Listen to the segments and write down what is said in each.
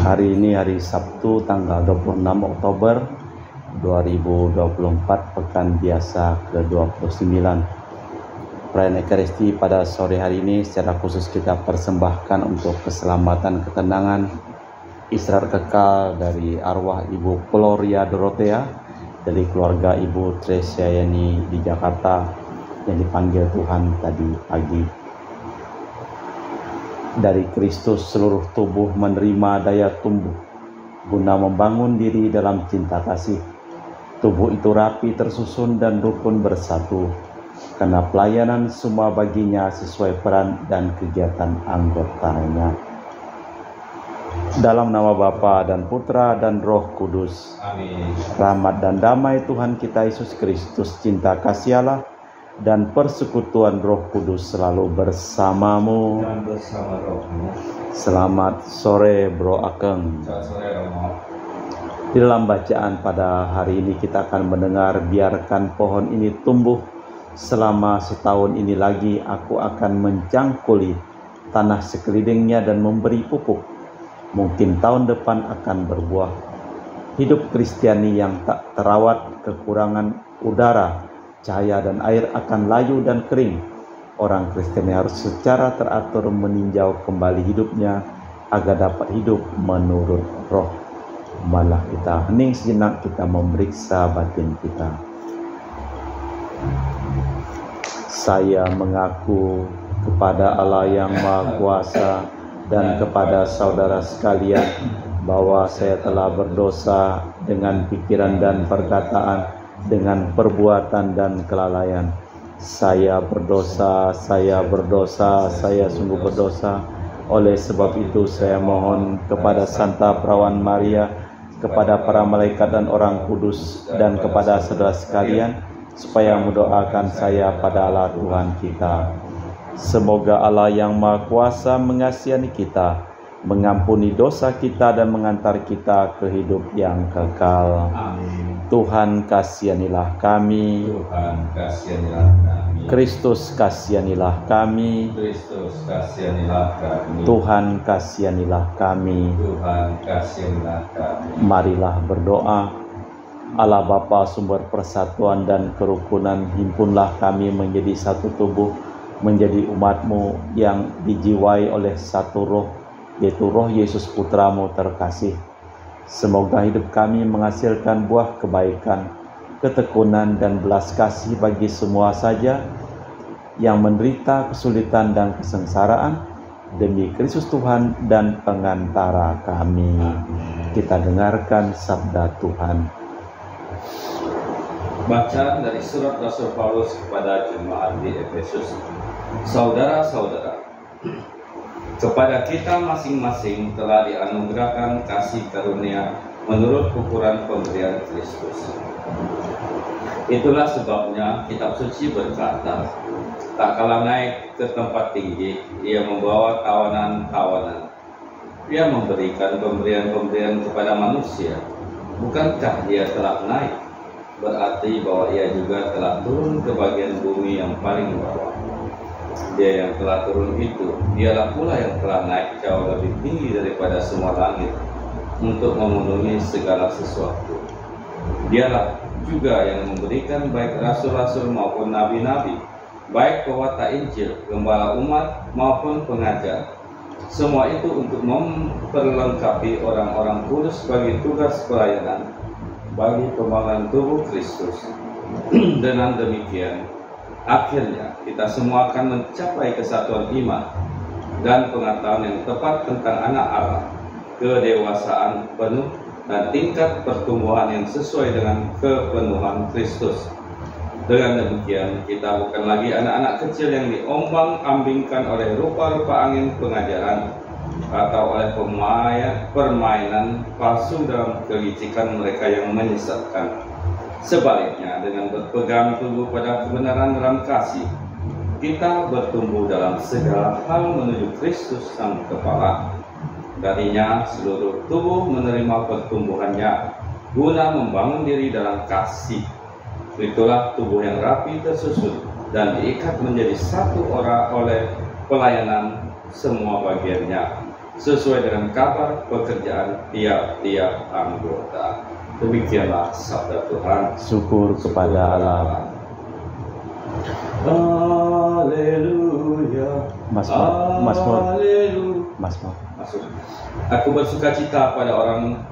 Hari ini hari Sabtu tanggal 26 Oktober 2024, pekan biasa ke-29. Perayaan Ekaristi pada sore hari ini secara khusus kita persembahkan untuk keselamatan ketenangan istirahat kekal dari arwah Ibu Gloria Dorothea dari keluarga Ibu Tresia Yani di Jakarta yang dipanggil Tuhan tadi pagi. Dari Kristus seluruh tubuh menerima daya tumbuh guna membangun diri dalam cinta kasih. Tubuh itu rapi, tersusun dan rukun bersatu karena pelayanan semua baginya sesuai peran dan kegiatan anggotanya. Dalam nama Bapa dan Putra dan Roh Kudus. Amin. Rahmat dan damai Tuhan kita Yesus Kristus, cinta kasih Allah dan persekutuan Roh Kudus selalu bersamamu dan bersama rohmu. Selamat sore Bro Akeng. Selamat sore Romo. Di dalam bacaan pada hari ini kita akan mendengar, biarkan pohon ini tumbuh selama setahun ini lagi, aku akan mencangkuli tanah sekelilingnya dan memberi pupuk. Mungkin tahun depan akan berbuah. Hidup Kristiani yang tak terawat, kekurangan udara, cahaya dan air akan layu dan kering. Orang Kristen harus secara teratur meninjau kembali hidupnya agar dapat hidup menurut roh. Malah kita hening sejenak, kita memeriksa batin kita. Saya mengaku kepada Allah yang Maha Kuasa dan kepada saudara sekalian bahwa saya telah berdosa dengan pikiran dan perkataan, dengan perbuatan dan kelalaian. Saya berdosa, saya sungguh berdosa. Oleh sebab itu saya mohon kepada Santa Perawan Maria, kepada para malaikat dan orang kudus, dan kepada saudara sekalian, supaya mendoakan saya pada Allah Tuhan kita. Semoga Allah yang Maha Kuasa mengasihi kita, mengampuni dosa kita dan mengantar kita ke hidup yang kekal. Amin. Tuhan kasihanilah kami. Tuhan kasihanilah kami. Kristus kasihanilah kami. Kristus kasihanilah kami. Tuhan kasihanilah kami. Tuhan kasihanilah kami. Marilah berdoa. Allah Bapa sumber persatuan dan kerukunan, himpunlah kami menjadi satu tubuh, menjadi umat-Mu yang dijiwai oleh satu roh, yaitu roh Yesus Putra-Mu terkasih. Semoga hidup kami menghasilkan buah kebaikan, ketekunan dan belas kasih bagi semua saja yang menderita kesulitan dan kesengsaraan, demi Kristus Tuhan dan pengantara kami. Kita dengarkan sabda Tuhan. Bacaan dari surat Rasul Paulus kepada jemaat di Efesus. Saudara-saudara, kepada kita masing-masing telah dianugerahkan kasih karunia menurut ukuran pemberian Kristus. Itulah sebabnya kitab suci berkata, tak kalah naik ke tempat tinggi, ia membawa tawanan-tawanan. Ia memberikan pemberian-pemberian kepada manusia. Bukankah ia telah naik? Berarti bahwa ia juga telah turun ke bagian bumi yang paling bawah. Dia yang telah turun itu, dialah pula yang telah naik jauh lebih tinggi daripada semua langit untuk memenuhi segala sesuatu. Dialah juga yang memberikan baik rasul-rasul maupun nabi-nabi, baik pewata Injil, gembala umat maupun pengajar. Semua itu untuk memperlengkapi orang-orang kudus bagi tugas pelayanan, bagi pembangunan tubuh Kristus. Dengan demikian, akhirnya kita semua akan mencapai kesatuan iman dan pengetahuan yang tepat tentang anak Allah, kedewasaan penuh dan tingkat pertumbuhan yang sesuai dengan kepenuhan Kristus. Dengan demikian, kita bukan lagi anak-anak kecil yang diombang-ambingkan oleh rupa-rupa angin pengajaran atau oleh permainan palsu dalam kelicikan mereka yang menyesatkan. Sebaliknya, dengan berpegang teguh pada kebenaran dalam kasih, kita bertumbuh dalam segala hal menuju Kristus Sang Kepala. Darinya seluruh tubuh menerima pertumbuhannya guna membangun diri dalam kasih. Itulah tubuh yang rapi, tersusun dan diikat menjadi satu orang oleh pelayanan semua bagiannya. sesuai dengan kabar pekerjaan tiap-tiap anggota. Demikianlah sabda Tuhan. Syukur kepada Allah. Haleluya. Mazmur. Aku bersuka cita pada orang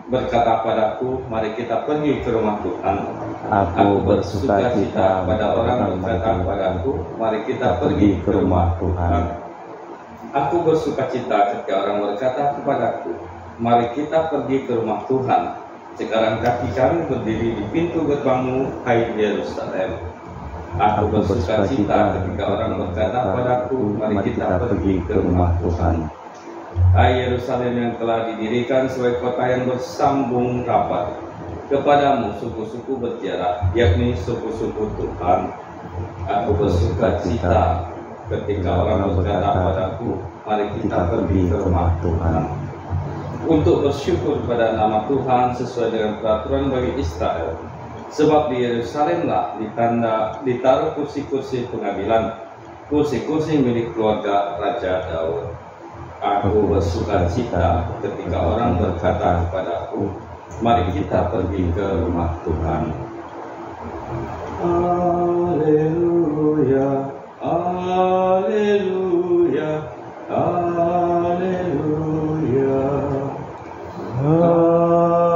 berkata padaku, mari kita pergi ke rumah Tuhan. Aku bersuka cita pada orang berkata padaku, mari kita pergi ke rumah Tuhan. Aku bersuka cita ketika orang berkata kepadaku, mari kita pergi ke rumah Tuhan. Sekarang kaki kami berdiri di pintu gerbangmu, hai Yerusalem. Aku bersuka cita ketika orang berkata padaku, mari kita pergi ke rumah Tuhan. Hai Yerusalem yang telah didirikan sebagai kota yang bersambung rapat. Kepadamu suku-suku berziarah, yakni suku-suku Tuhan. Aku bersuka cita ketika orang berkata padaku, mari kita pergi ke rumah Tuhan. Untuk bersyukur pada nama Tuhan sesuai dengan peraturan bagi Israel. Sebab di Yerusalemlah ditaruh kursi-kursi pengadilan, kursi-kursi milik keluarga Raja Daud. Aku bersuka cita ketika orang berkata kepadaku, mari kita pergi ke rumah Tuhan. Haleluya, haleluya, haleluya.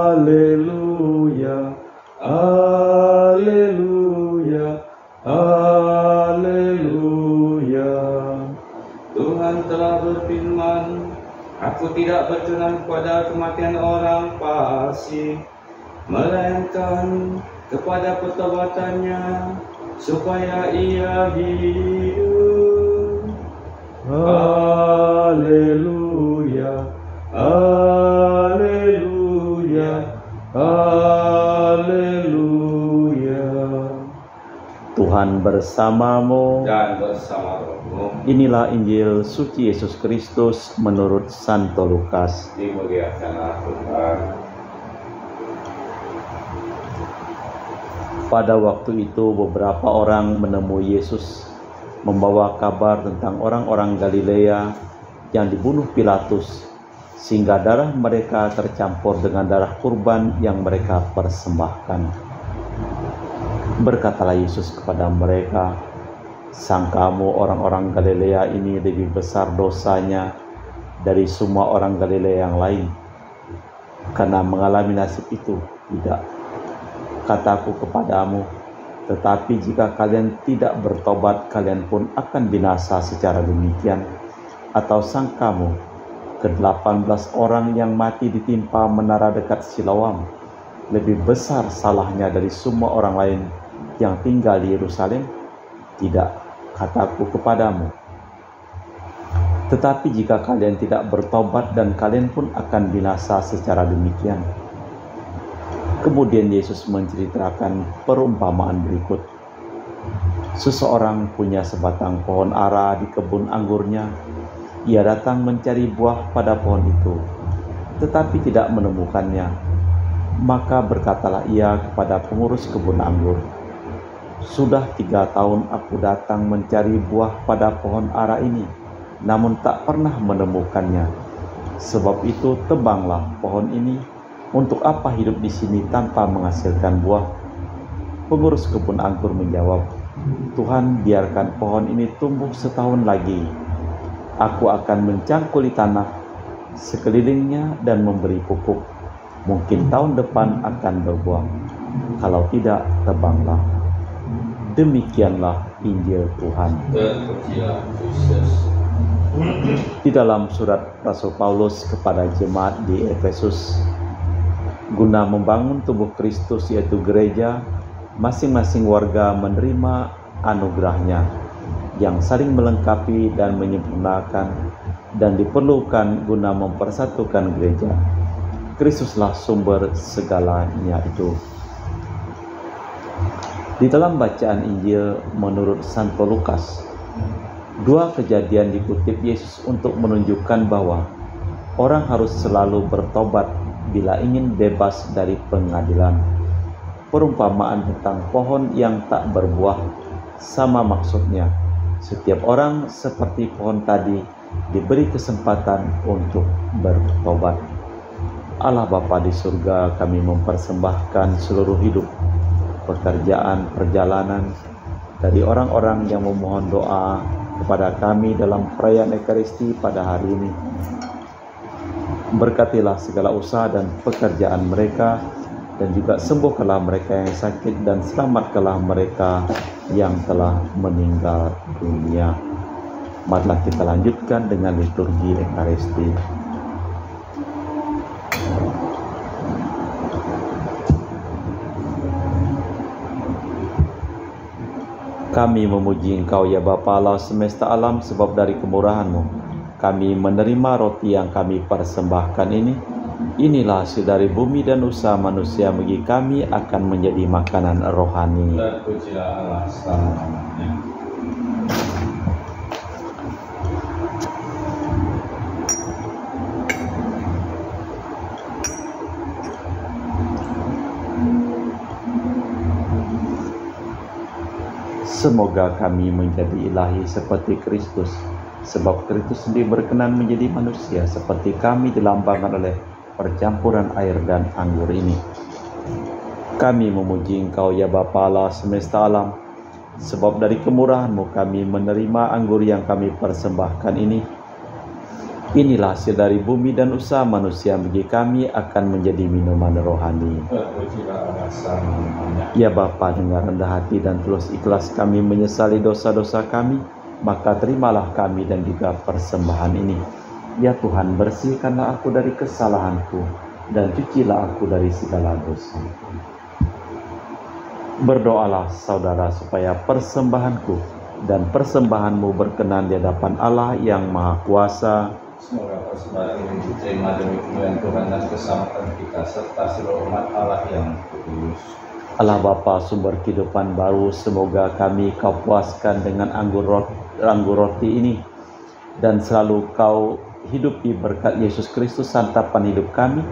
Haleluya, haleluya, haleluya. Tuhan telah berfirman, aku tidak berkenan kepada kematian orang fasik, melainkan kepada pertobatannya, supaya ia hidup. Haleluya, haleluya, haleluya. Tuhan bersamamu Dan bersama rohmu. Inilah Injil suci Yesus Kristus menurut Santo Lukas. Dimuliakanlah Tuhan. Pada waktu itu beberapa orang menemui Yesus membawa kabar tentang orang-orang Galilea yang dibunuh Pilatus, sehingga darah mereka tercampur dengan darah kurban yang mereka persembahkan. Berkatalah Yesus kepada mereka, sangkamu orang-orang Galilea ini lebih besar dosanya dari semua orang Galilea yang lain karena mengalami nasib itu? Tidak. Kataku kepadamu, tetapi jika kalian tidak bertobat, kalian pun akan binasa secara demikian. Atau sangkamu ke-18 orang yang mati ditimpa menara dekat Siloam lebih besar salahnya dari semua orang lain yang tinggal di Yerusalem? Tidak, kataku kepadamu. Tetapi jika kalian tidak bertobat, dan kalian pun akan binasa secara demikian. Kemudian Yesus menceritakan perumpamaan berikut. Seseorang punya sebatang pohon ara di kebun anggurnya. Ia datang mencari buah pada pohon itu, tetapi tidak menemukannya. Maka berkatalah ia kepada pengurus kebun anggur, sudah 3 tahun aku datang mencari buah pada pohon ara ini, namun tak pernah menemukannya. Sebab itu tebanglah pohon ini. Untuk apa hidup di sini tanpa menghasilkan buah? Pengurus kebun anggur menjawab, Tuhan, biarkan pohon ini tumbuh setahun lagi. Aku akan mencangkuli tanah sekelilingnya dan memberi pupuk. Mungkin tahun depan akan berbuah. Kalau tidak, tebanglah. Demikianlah Injil Tuhan. Terpujilah Kristus. Di dalam surat Rasul Paulus kepada jemaat di Efesus, guna membangun tubuh Kristus yaitu gereja, masing-masing warga menerima anugerahnya yang saling melengkapi dan menyempurnakan dan diperlukan guna mempersatukan gereja. Kristuslah sumber segalanya itu. Di dalam bacaan Injil menurut Santo Lukas, 2 kejadian dikutip Yesus untuk menunjukkan bahwa orang harus selalu bertobat bila ingin bebas dari pengadilan. Perumpamaan tentang pohon yang tak berbuah sama maksudnya. Setiap orang seperti pohon tadi diberi kesempatan untuk bertobat. Allah Bapa di surga, kami mempersembahkan seluruh hidup, pekerjaan, perjalanan dari orang-orang yang memohon doa kepada kami dalam perayaan Ekaristi pada hari ini. Berkatilah segala usaha dan pekerjaan mereka, dan juga sembuhkanlah mereka yang sakit, dan selamatkanlah mereka yang telah meninggal dunia. Marilah kita lanjutkan dengan liturgi Ekaristi. Kami memuji Engkau ya Bapa Allah semesta alam, sebab dari kemurahan-Mu kami menerima roti yang kami persembahkan ini. Inilah hasil dari bumi dan usaha manusia bagi kami akan menjadi makanan rohani. Terpujilah Allah selama-lamanya. Semoga kami menjadi ilahi seperti Kristus, sebab Kristus sendiri berkenan menjadi manusia seperti kami dilambangkan oleh percampuran air dan anggur ini. Kami memuji Engkau ya Bapa Allah semesta alam, sebab dari kemurahan-Mu kami menerima anggur yang kami persembahkan ini. Inilah hasil dari bumi dan usaha manusia bagi kami akan menjadi minuman rohani. Ya Bapa, dengan rendah hati dan tulus ikhlas kami menyesali dosa-dosa kami, maka terimalah kami dan juga persembahan ini. Ya Tuhan, bersihkanlah aku dari kesalahanku dan cucilah aku dari segala dosa. Berdoalah saudara supaya persembahanku dan persembahanmu berkenan di hadapan Allah yang Maha Kuasa. Semoga persembahan ini diterima demi kemuliaan Tuhan dan keselamatan kita serta seluruh umat Allah yang kudus. Allah Bapa sumber kehidupan baru, semoga kami Kau puaskan dengan anggur roti ini, dan selalu Kau hidupi berkat Yesus Kristus santapan hidup kami,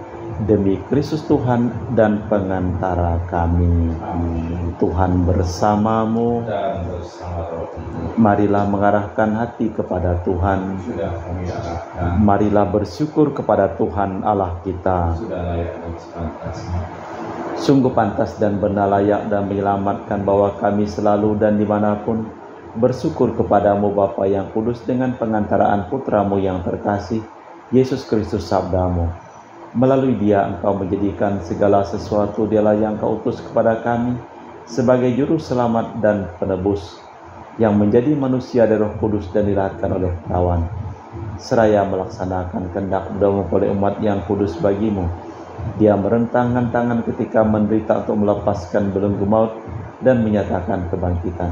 demi Kristus Tuhan dan pengantara kami. Amin. Tuhan bersamamu dan bersama rohmu. Marilah mengarahkan hati kepada Tuhan. Sudah kami arahkan. Marilah bersyukur kepada Tuhan Allah kita. Sudah layak dan sepantasnya. Sungguh pantas dan benar layak dan menyelamatkan bahwa kami selalu dan dimanapun bersyukur kepadamu Bapa yang kudus, dengan pengantaraan Putramu yang terkasih, Yesus Kristus Sabdamu. Melalui Dia Engkau menjadikan segala sesuatu. Dialah yang Kau utus kepada kami sebagai juru selamat dan penebus, yang menjadi manusia dari Roh Kudus dan dilahirkan oleh perawan, seraya melaksanakan kehendak oleh umat yang kudus bagimu. Dia merentangkan tangan ketika menderita untuk melepaskan belenggu maut dan menyatakan kebangkitan.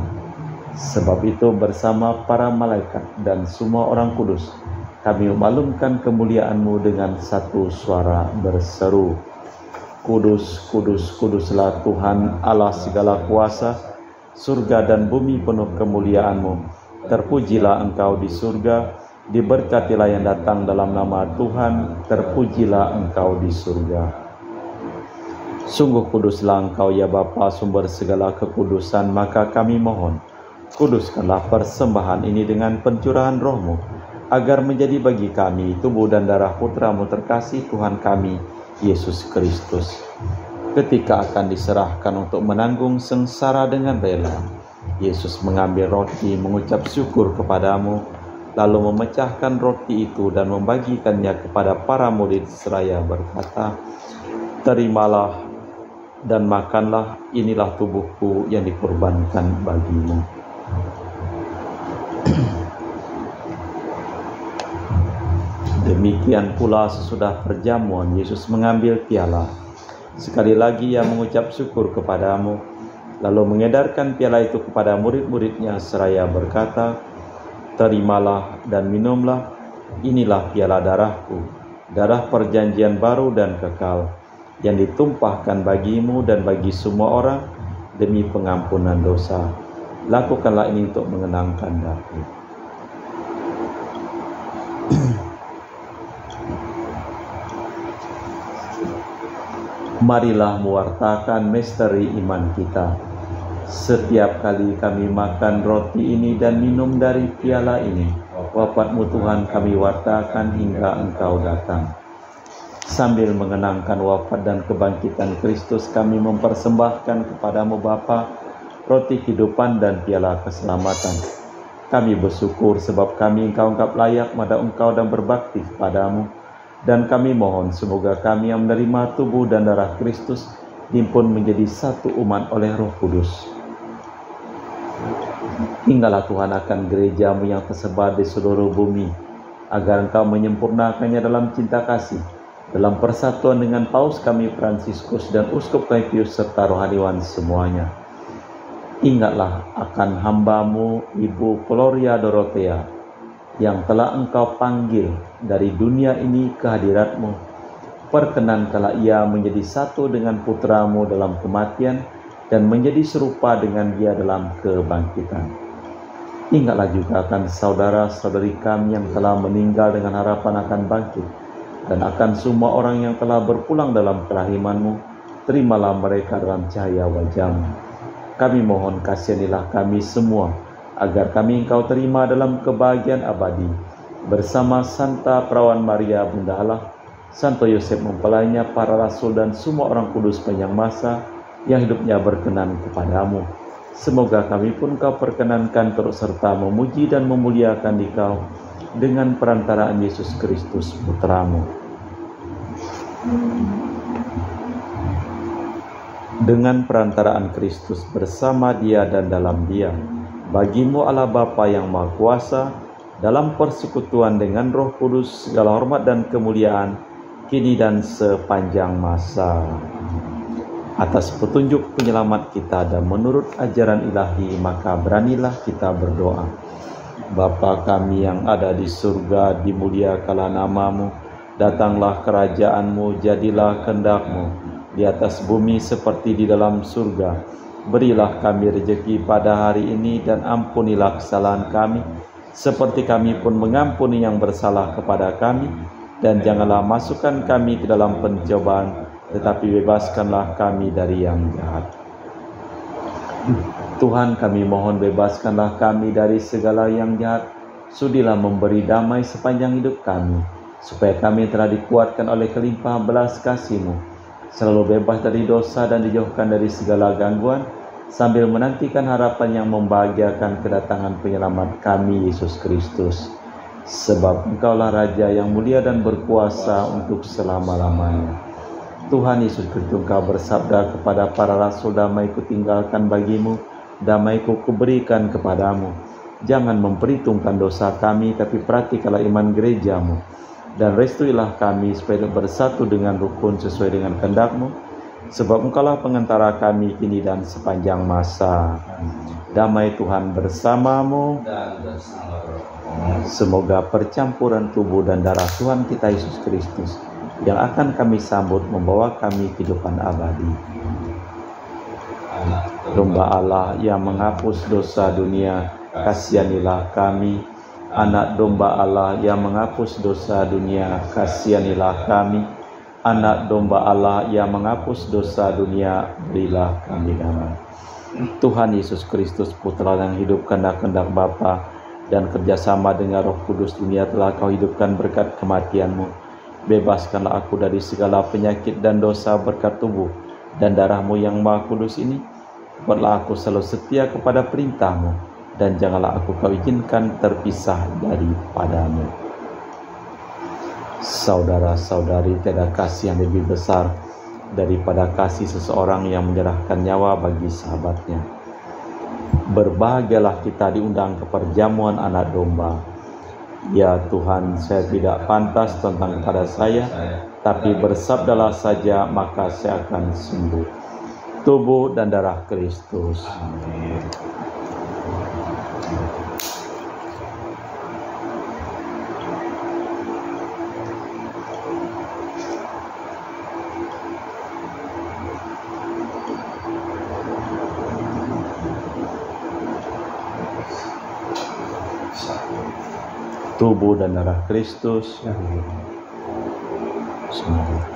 Sebab itu bersama para malaikat dan semua orang kudus, kami memaklumkan kemuliaan-Mu dengan satu suara berseru, Kudus, kudus, kuduslah Tuhan Allah segala kuasa, surga dan bumi penuh kemuliaan-Mu. Terpujilah Engkau di surga, diberkatilah yang datang dalam nama Tuhan, terpujilah Engkau di surga. Sungguh kuduslah Engkau ya Bapa, sumber segala kekudusan, maka kami mohon, kuduskanlah persembahan ini dengan pencurahan Roh-Mu, agar menjadi bagi kami tubuh dan darah Putra-Mu terkasih Tuhan kami, Yesus Kristus. Ketika akan diserahkan untuk menanggung sengsara dengan rela, Yesus mengambil roti, mengucap syukur kepadamu, lalu memecahkan roti itu dan membagikannya kepada para murid seraya berkata, terimalah dan makanlah, inilah tubuhku yang dikorbankan bagimu. Demikian pula sesudah perjamuan, Yesus mengambil piala. Sekali lagi Ia mengucap syukur kepadamu, lalu mengedarkan piala itu kepada murid-muridnya seraya berkata, terimalah dan minumlah, inilah piala darahku, darah perjanjian baru dan kekal, yang ditumpahkan bagimu dan bagi semua orang demi pengampunan dosa. Lakukanlah ini untuk mengenangkan aku. Marilah mewartakan misteri iman kita. Setiap kali kami makan roti ini dan minum dari piala ini, wafat-Mu Tuhan kami wartakan hingga Engkau datang. Sambil mengenangkan wafat dan kebangkitan Kristus, kami mempersembahkan kepada-Mu Bapa roti kehidupan dan piala keselamatan. Kami bersyukur sebab kami Engkau anggap layak pada Engkau dan berbakti kepada-Mu. Dan kami mohon semoga kami yang menerima tubuh dan darah Kristus dihimpun menjadi satu umat oleh Roh Kudus. Tinggallah Tuhan akan gereja-Mu yang tersebar di seluruh bumi, agar Engkau menyempurnakannya dalam cinta kasih, dalam persatuan dengan Paus kami Fransiskus dan Uskup kami Pius serta rohaniwan semuanya. Ingatlah akan hamba-Mu Ibu Gloria Dorothea yang telah Engkau panggil dari dunia ini ke hadirat-Mu. Perkenankanlah ia menjadi satu dengan putra-Mu dalam kematian dan menjadi serupa dengan Dia dalam kebangkitan. Ingatlah juga akan saudara-saudari kami yang telah meninggal dengan harapan akan bangkit, dan akan semua orang yang telah berpulang dalam kerahiman-Mu. Terimalah mereka dalam cahaya wajah-Mu. Kami mohon kasihanilah kami semua, agar kami Engkau terima dalam kebahagiaan abadi, bersama Santa Perawan Maria Bunda Allah, Santo Yosef mempelainya, para rasul dan semua orang kudus sepanjang masa yang hidupnya berkenan kepada-Mu. Semoga kami pun Kau perkenankan turut serta memuji dan memuliakan Dikau dengan perantaraan Yesus Kristus Putra-Mu. Dengan perantaraan Kristus, bersama Dia dan dalam Dia, bagi-Mu Allah Bapa yang Maha Kuasa, dalam persekutuan dengan Roh Kudus, segala hormat dan kemuliaan kini dan sepanjang masa. Atas petunjuk penyelamat kita dan menurut ajaran ilahi, maka beranilah kita berdoa. Bapa kami yang ada di surga, dimuliakanlah nama-Mu, datanglah kerajaan-Mu, jadilah kehendak-Mu di atas bumi seperti di dalam surga. Berilah kami rezeki pada hari ini dan ampunilah kesalahan kami, seperti kami pun mengampuni yang bersalah kepada kami. Dan janganlah masukkan kami ke dalam pencobaan, tetapi bebaskanlah kami dari yang jahat. Tuhan, kami mohon bebaskanlah kami dari segala yang jahat. Sudilah memberi damai sepanjang hidup kami, supaya kami telah dikuatkan oleh kelimpahan belas kasih-Mu, selalu bebas dari dosa dan dijauhkan dari segala gangguan, sambil menantikan harapan yang membahagiakan kedatangan penyelamat kami, Yesus Kristus. Sebab Engkaulah Raja yang mulia dan berkuasa untuk selama-lamanya. Tuhan Yesus Kristus, Engkau bersabda kepada para rasul, damai-Ku tinggalkan bagimu, damai-Ku kuberikan kepadamu. Jangan memperhitungkan dosa kami, tapi perhatikanlah iman gereja-Mu, dan restuilah kami supaya bersatu dengan rukun sesuai dengan kehendak-Mu, sebab Engkaulah pengantara kami kini dan sepanjang masa. Damai Tuhan bersamamu dan bersama rohmu. Semoga percampuran tubuh dan darah Tuhan kita Yesus Kristus yang akan kami sambut membawa kami kehidupan abadi. Domba Allah yang menghapus dosa dunia, kasihanilah kami. Anak domba Allah yang menghapus dosa dunia, kasihanilah kami. Anak domba Allah yang menghapus dosa dunia, berilah kami damai. Tuhan Yesus Kristus, Putra yang hidup kehendak Bapa dan kerjasama dengan Roh Kudus, dunia telah Kau hidupkan berkat kematian-Mu. Bebaskanlah aku dari segala penyakit dan dosa berkat tubuh dan darah-Mu yang Maha Kudus ini. Buatlah aku selalu setia kepada perintah-Mu, dan janganlah aku Kau izinkan terpisah daripada-Mu. Saudara-saudari, tiada kasih yang lebih besar daripada kasih seseorang yang menyerahkan nyawa bagi sahabatnya. Berbahagialah kita diundang ke perjamuan anak domba. Ya Tuhan, saya tidak pantas tentang kepada saya, tapi bersabdalah saja, maka saya akan sembuh. Tubuh dan darah Kristus. Amin. Tubuh dan darah Kristus. Semoga.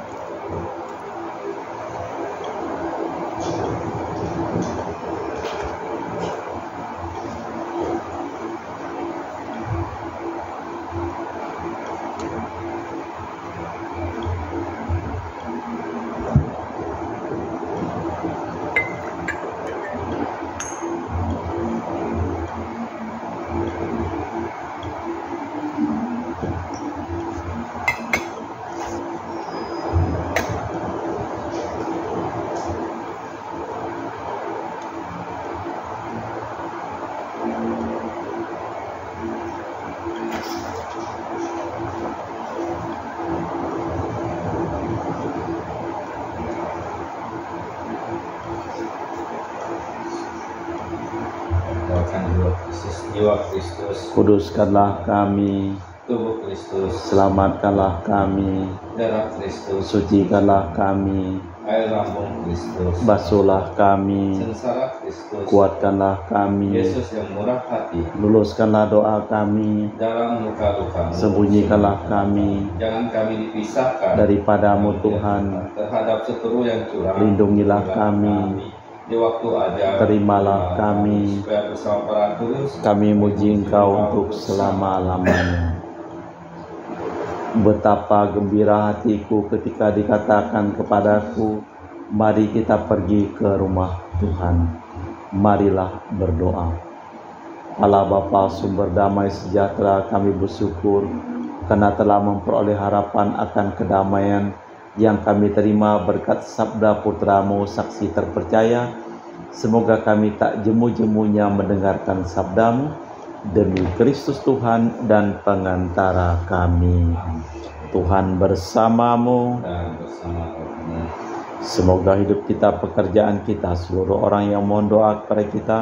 Kristus, jiwa Kristus, Kuduskanlah kami, tubuh Kristus, selamatkanlah kami, darah Kristus, sucikanlah kami, air lambung Kristus, basuhlah kami, sengsara Kristus, kuatkanlah kami, Yesus yang murah hati, luluskanlah doa kami, dalam luka-lukamu, sembunyikanlah kami jangan kami dipisahkan daripadamu Tuhan, terhadap seteru yang curang, lindungilah kami, di waktu ajar, terimalah kami, supaya bersama para kudus kami muji Engkau untuk selama-lamanya. Betapa gembira hatiku ketika dikatakan kepadaku, mari kita pergi ke rumah Tuhan. Marilah berdoa. Allah Bapa sumber damai sejahtera, kami bersyukur karena telah memperoleh harapan akan kedamaian yang kami terima berkat sabda putramu saksi terpercaya. Semoga kami tak jemu-jemunya mendengarkan sabdamu, demi Kristus Tuhan dan pengantara kami. Tuhan bersamamu. dan bersama rohmu. Semoga hidup kita, pekerjaan kita, seluruh orang yang mohon doa kepada kita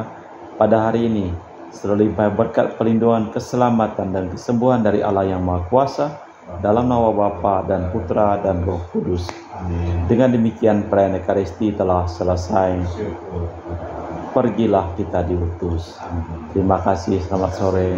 pada hari ini selalu limpah berkat perlindungan, keselamatan dan kesembuhan dari Allah yang Maha Kuasa, dalam nama Bapa dan Putra dan Roh Kudus. Amin. Dengan demikian perayaan Ekaristi telah selesai. Syukur kepada Allah. Pergilah kita diutus. Terima kasih, selamat sore.